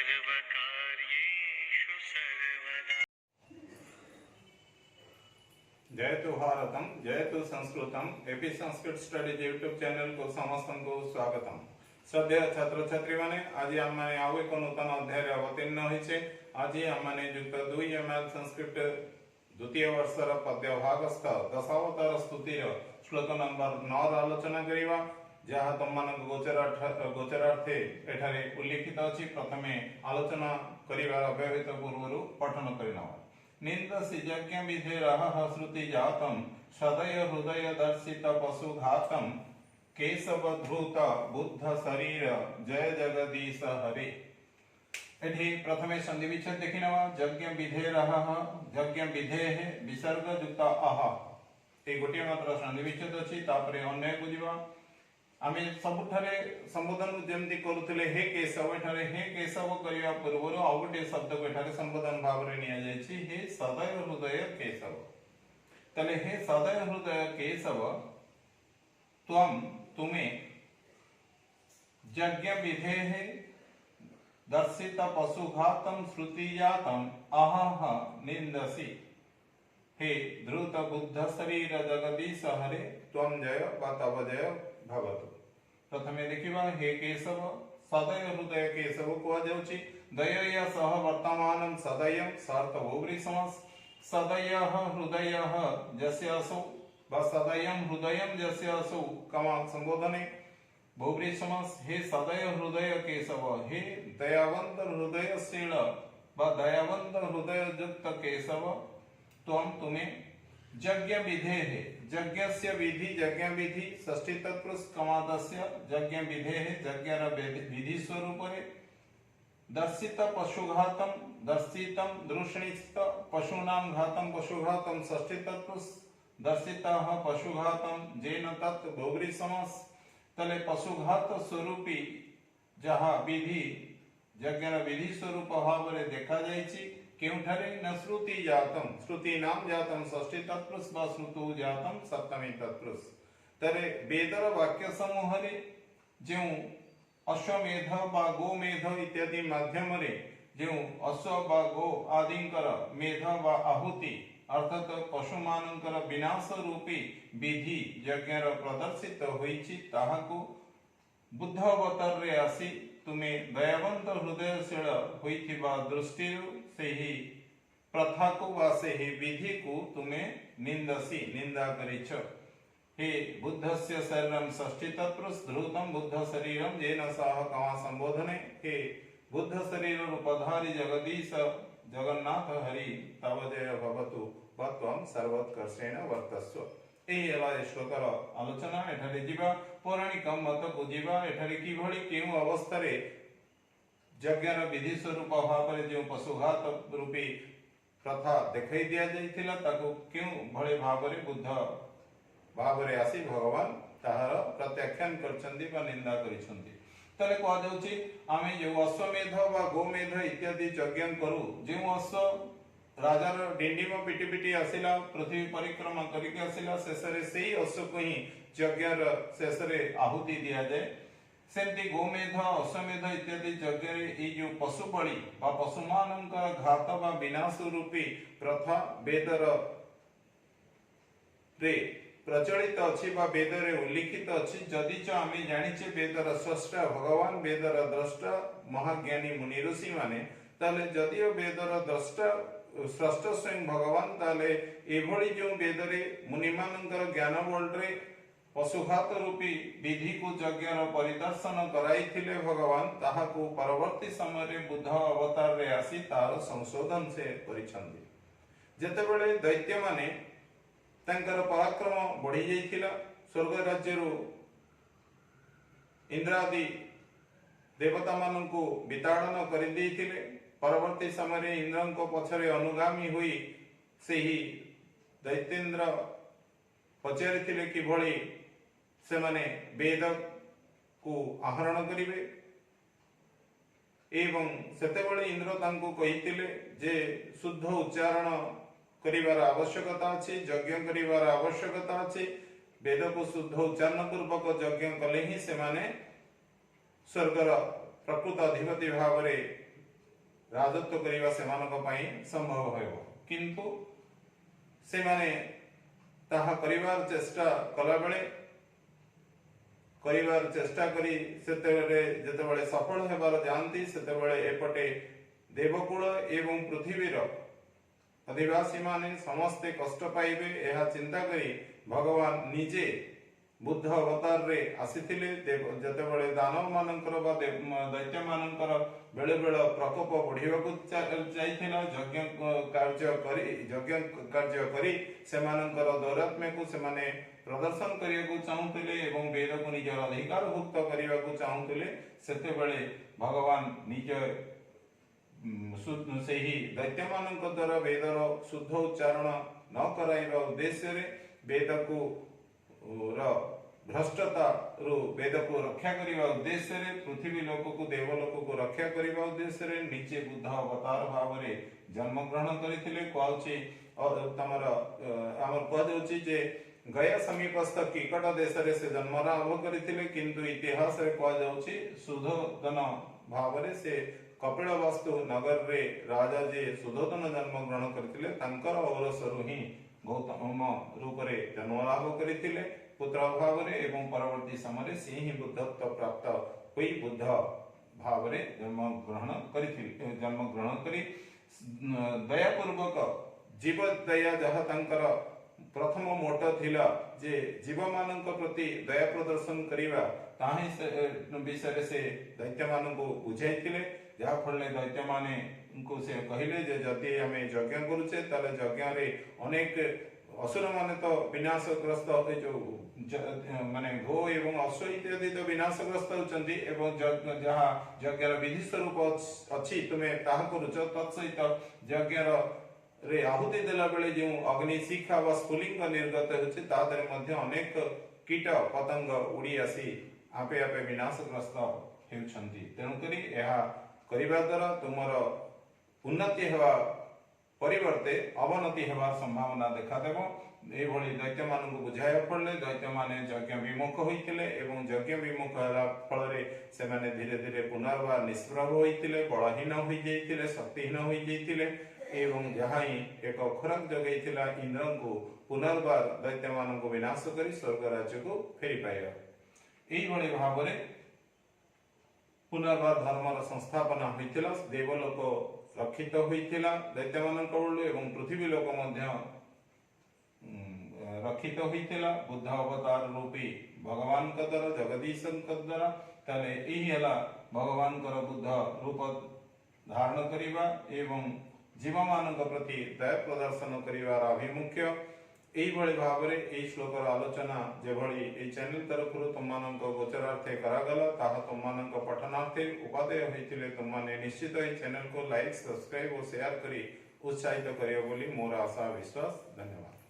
सर्वकार्येषु सर्वदा। जयतु भारतम जयतु संस्कृतम AP Sanskrit studies YouTube channel को समस्त को स्वागतम। श्रद्धेय छात्र छात्री माने आज आम मैंने आउ एक नूतन अध्याय अवतीर्ण होइछे। आज आम मैंने युक्त 2 एमएल संस्कृत द्वितीय वर्षर पद्य भागस्थ दशावतार स्तुतिर श्लोक नंबर 9 आलोचना करिवा। जहाँ तुम मान गोचरार्थे एठारे उल्लिखित अछि। प्रथमे आलोचना करिवार अव्यवहित पूर्वरु पठन करिनवा। निंदसि यज्ञ विधेरः श्रुति जातम सदय हृदय दर्शित पशु घातम केशव धृत बुद्ध शरीर जय जगदीश हरे। एठी प्रथमे संधि विच्छेद देखिनवा। यज्ञ विधेरः यज्ञ विधेः विसर्ग युक्त अह ए गोटे मात्र संधि विच्छेद अछि। तापरे अन्य को जीवा आमे सबुठारे संबोधन जेमति करूथिले हे केशव। एठारे हे केशव करिया पूर्वरो आ गोटे शब्द को एठारे संबोधन भाव रे निया जायछि हे सदय हृदय केशव। तले हे सदय हृदय केशव त्वम तुमे यज्ञ विधेः दर्शित पशुघातम श्रुतिजातम अहह निंदसि हे धृत बुद्ध शरीर जगदीश हरे त्वं जय वा तव जय भवतु। प्रथमे देखिबा हे केशव सदय हृदय केशव को जाउछि। दयया सह वर्तमानं सदयं सार्थ बहुव्रीहि समास। सदयः हृदयः जस्य असौ वा सदयं हृदयं जस्य असौ कमा संबोधने बहुव्रीहि समास। हे सदय हृदय केशव हे दयावंत हृदयशील वा दयावंत हृदय युक्त केशव त्वं तुमे यज्ञ विधेः यज्ञस्य विधि यज्ञ विधि षष्ठी तत्पुरुष कमादस्य यज्ञ विधेः यज्ञर विधि स्वरूपरे दर्शित पशुघातम दर्शितम दृष्णित पशूनां घातम पशुघातम षष्ठी तत्पुरुष दर्शितः पशुघातम जेन तत् बहुव्रीहि समास। तले पशुघात स्वरूपी जहा विधि यज्ञर विधि स्वरूप भावरे देखा जायछि केउठारे न श्रुति जातम श्रुति नाम जातम षष्ठी तत्पुरुष वा श्रुतु जातम सप्तमी तत्पुरुष। तरे वेदर वाक्य समूह रे जेउ अश्वमेध बा गोमेध इत्यादि माध्यम रे जेउ अश्व बा गो आदिंकर मेध बा आहुति अर्थात पशु मानकर विनाश रूपी विधि यज्ञर प्रदर्शित होइछि ताहाकु बुद्ध अवतार रे आसी तुमे दयावंत हृदयशील होइथिबा दृष्टिरु सेही प्रथा को वा सेही विधि को तुमे निंदसी निंदा करिछ। हे बुद्धस्य शरीरम षष्ठी तत्पुरुष धृतम बुद्ध शरीरम जेन सह कमा संबोधने हे बुद्ध शरीर रूपधारी जगदीश जगन्नाथ हरि तव जय भवतु त्वं सर्वोत्कर्षेण वर्तस्व। एही हला श्लोकर आलोचना। एठारे जीवा पौराणिक मत को जीवा एठारे कि भली केउ अवस्था रे यज्ञर विधि स्वरूप भावरे जो पशुघात रूपी प्रथा देखाई दिया जाइथिला ताको केउ भले भावरे बुद्ध भावरे आसी भगवान ताहार प्रत्याख्यान करछन्ती बा निंदा करिछन्ती। तले को जाउछि आमे जो अश्वमेध वा गोमेध इत्यादि यज्ञ करू जे अश्व राजार डिंडीम पिटी पिटी आसिला पृथ्वी परिक्रमा करिके आसिला शेषरे सेही अश्व को ही यज्ञर शेषरे आहुति दिया जाए। सेमती गोमेध अश्वमेध इत्यादि यज्ञ रे ए जो पशु बलि बा पशुमानंकर घात बा विनाश रूपी प्रथा वेदर रे प्रचलित अछि बा वेद रे उल्लिखित अछि। जदि च आमे जानिछे वेदर स्रष्टा भगवान वेदर द्रष्टा महाज्ञानी मुनि ऋषि माने ताले जदिओ वेदर द्रष्टा स्रष्टा स्वयं भगवान ताले एभली जो वेद रे मुनि मानकर ज्ञान बल रे पशुघात रूपी विधि को यज्ञर परिदर्शन कराइथिले भगवान ताहाकु परवर्ती समय रे बुद्ध अवतार रे आसी तार संशोधन से परिछन्ति। जेतेबेले दैत्य माने तांकर पराक्रम बढ़ी जाइथिला स्वर्ग राज्य रु इंद्रादि देवता माननकु विताड़न करि दैथिले। परवर्ती समय रे इंद्रंको पछरे अनुगामी होई सेही दैत्येंद्र पचारिथिले कि भली से माने वेद को आहरण करिवे एवं सेतेबेले इंद्र तांको कहिथिले जे शुद्ध उच्चारण करिवार आवश्यकता अछि यज्ञ करिवार आवश्यकता अछि वेद को शुद्ध उच्चारण पूर्वक यज्ञ कले ही से माने स्वर्गर प्रकृत अधिपति भाव रे ରାଜତ୍ୱ କରିବା ସେମାନଙ୍କ ପାଇଁ ସମ୍ଭବ ହେବ, କିନ୍ତୁ ସେମାନେ ତାହା କରିବାର ଚେଷ୍ଟା କରି ଯେତେବେଳେ ସଫଳ ହେବାର ଯାଆନ୍ତି, ସେତେବେଳେ ଏପଟେ ଦେବକୁଳ ଏବଂ ପୃଥିବୀର ଅଧିବାସୀ ମାନେ ସମସ୍ତେ କଷ୍ଟ ପାଇବେ। ଏହା ଚିନ୍ତା କରି ଭଗବାନ ନିଜେ ବୁଦ୍ଧ ଅବତାରରେ ଆସିଥିଲେ। ଯେତେବେଳେ ଦାନବ ମାନଙ୍କର ବା ଦୈତ୍ୟ ମାନଙ୍କର ବେଳେ ବେଳେ ପ୍ରକୋପ ବଢିବାକୁ ଯାଇଥିଲା, ଯଜ୍ଞ କାର୍ଯ୍ୟ କରି ସେମାନଙ୍କର ଦୌରାତ୍ମ୍ୟକୁ ସେମାନେ ପ୍ରଦର୍ଶନ କରିବାକୁ ଚାହୁଁଥିଲେ ଏବଂ ବେଦକୁ ନିଜର ଅଧିକାରଭୁକ୍ତ କରିବାକୁ ଚାହୁଁଥିଲେ, ସେତେବେଳେ ଭଗବାନ ନିଜ ସେହି ଦୈତ୍ୟମାନଙ୍କ ଦ୍ୱାରା ବେଦର ଶୁଦ୍ଧ ଉଚ୍ଚାରଣ ନ କରାଇବା ଉଦ୍ଦେଶ୍ୟରେ ବେଦକୁ ଭ୍ରଷ୍ଟତାରୁ ବେଦକୁ ରକ୍ଷା କରିବା ଉଦ୍ଦେଶ୍ୟରେ, ପୃଥିବୀ ଲୋକକୁ ଦେବଲୋକକୁ ରକ୍ଷା କରିବା ଉଦ୍ଦେଶ୍ୟରେ ନିଜେ ବୁଦ୍ଧ ଅବତାର ଭାବରେ ଜନ୍ମଗ୍ରହଣ କରିଥିଲେ। ଆମର କୁହାଯାଉଛି ଯେ ଗୟା ସମୀପସ୍ଥ କିକଟ ଦେଶରେ ସେ ଜନ୍ମଲାଭ କରିଥିଲେ, କିନ୍ତୁ ଇତିହାସରେ କୁହାଯାଉଛି ସୁଧୋଦନ ଭାବରେ ସେ କପିଳବାସ୍ତୁ ନଗରରେ ରାଜା ଯେ ସୁଧୋଦନ ଜନ୍ମଗ୍ରହଣ କରିଥିଲେ, ତାଙ୍କର ଔରସରୁ ହିଁ ଗୌତମ ରୂପରେ ଜନ୍ମଲାଭ କରିଥିଲେ ପୁତ୍ର ଭାବରେ, ଏବଂ ପରବର୍ତ୍ତୀ ସମୟରେ ସେ ହିଁ ବୁଦ୍ଧତ୍ୱ ପ୍ରାପ୍ତ ହୋଇ ବୁଦ୍ଧ ଭାବରେ ଜନ୍ମଗ୍ରହଣ କରି ଦୟାପୂର୍ବକ ଜୀବ ଦୟା, ଯାହା ତାଙ୍କର ପ୍ରଥମ ମୋଟ ଥିଲା ଯେ ଜୀବମାନଙ୍କ ପ୍ରତି ଦୟା ପ୍ରଦର୍ଶନ କରିବା, ତାହା ବିଷୟରେ ସେ ଦୈତ୍ୟମାନଙ୍କୁ ବୁଝାଇଥିଲେ। ଯାହାଫଳରେ ଦୈତ୍ୟମାନଙ୍କୁ ସେ କହିଲେ ଯେ ଯଦି ଆମେ ଯଜ୍ଞ କରୁଛେ, ତାହେଲେ ଯଜ୍ଞରେ ଅନେକ ଅସୁର ମାନେ ତ ବିନାଶଗ୍ରସ୍ତ, ମାନେ ଗୋ ଏବଂ ଅଶ୍ଵ ଇତ୍ୟାଦି ତ ବିନାଶଗ୍ରସ୍ତ ହେଉଛନ୍ତି, ଏବଂ ଯାହା ଯଜ୍ଞର ବିଧି ସ୍ୱରୂପ ଅଛି ତୁମେ ତାହା କରୁଛ, ତତ୍ସହିତ ଯଜ୍ଞର ଆହୁତି ଦେଲା ବେଳେ ଯେଉଁ ଅଗ୍ନି ଶିଖା ବା ସ୍ଫୁଲିଙ୍ଗ ନିର୍ଗତ ହେଉଛି, ତା ଦେହରେ ମଧ୍ୟ ଅନେକ କୀଟ ପତଙ୍ଗ ଉଡ଼ି ଆସି ଆପେ ଆପେ ବିନାଶଗ୍ରସ୍ତ ହେଉଛନ୍ତି। ତେଣୁକରି ଏହା କରିବା ଦ୍ୱାରା ତୁମର ଉନ୍ନତି ହେବା ପରିବର୍ତ୍ତେ ଅବନତି ହେବାର ସମ୍ଭାବନା ଦେଖାଦେବ। ଏଭଳି ଦୈତ୍ୟମାନଙ୍କୁ ବୁଝାଇବା ଫଳରେ ଦୈତ୍ୟମାନେ ଯଜ୍ଞ ବିମୁଖ ହୋଇଥିଲେ, ଏବଂ ଯଜ୍ଞ ବିମୁଖ ହେଲା ଫଳରେ ସେମାନେ ଧୀରେ ଧୀରେ ପୁନର୍ବାର ନିଷ୍ପ୍ରଭ ହୋଇଥିଲେ, ବଳହୀନ ହୋଇଯାଇଥିଲେ, ଶକ୍ତିହୀନ ହୋଇଯାଇଥିଲେ, ଏବଂ ଯାହା ହିଁ ଏକ ଖୋରାକ ଯୋଗାଇଥିଲା ଇନ୍ଦ୍ରଙ୍କୁ ପୁନର୍ବାର ଦୈତ୍ୟମାନଙ୍କୁ ବିନାଶ କରି ସ୍ୱର୍ଗ ରାଜ୍ୟକୁ ଫେରି ପାଇବା। ଏଇଭଳି ଭାବରେ ପୁନର୍ବାର ଧର୍ମର ସଂସ୍ଥାପନା ହୋଇଥିଲା, ଦେବଲୋକ ରକ୍ଷିତ ହୋଇଥିଲା ଦୈତ୍ୟମାନଙ୍କ ବେଳୁ, ଏବଂ ପୃଥିବୀ ଲୋକ ମଧ୍ୟ ରକ୍ଷିତ ହୋଇଥିଲା ବୁଦ୍ଧ ଅବତାର ରୂପୀ ଭଗବାନଙ୍କ ଦ୍ୱାରା, ଜଗଦୀଶଙ୍କ ଦ୍ୱାରା। ତାହେଲେ ଏହି ହେଲା ଭଗବାନଙ୍କର ବୁଦ୍ଧ ରୂପ ଧାରଣ କରିବା ଏବଂ ଜୀବମାନଙ୍କ ପ୍ରତି ଦୟା ପ୍ରଦର୍ଶନ କରିବାର ଆଭିମୁଖ୍ୟ। এইভাবে ভাবে এই শ্লোকর আলোচনা যেভাবে এই চ্যানেল তরফରୁ ତୁମମାନଙ୍କ ଗୋଚରାର୍ଥେ କରାଗଲା, ତାହା ତୁମମାନଙ୍କ ପଠନାର୍ଥେ ଉପାଦେୟ ହୋଇଥିଲେ ତୁମମାନେ ନିଶ୍ଚିତ ଏହି ଚ୍ୟାନେଲକୁ ଲାଇକ୍, ସବସ୍କ୍ରାଇବ ଓ ସେୟାର କରି ଉତ୍ସାହିତ କରିବ ବୋଲି ମୋର ଆଶା ବିଶ୍ୱାସ। ଧନ୍ୟବାଦ।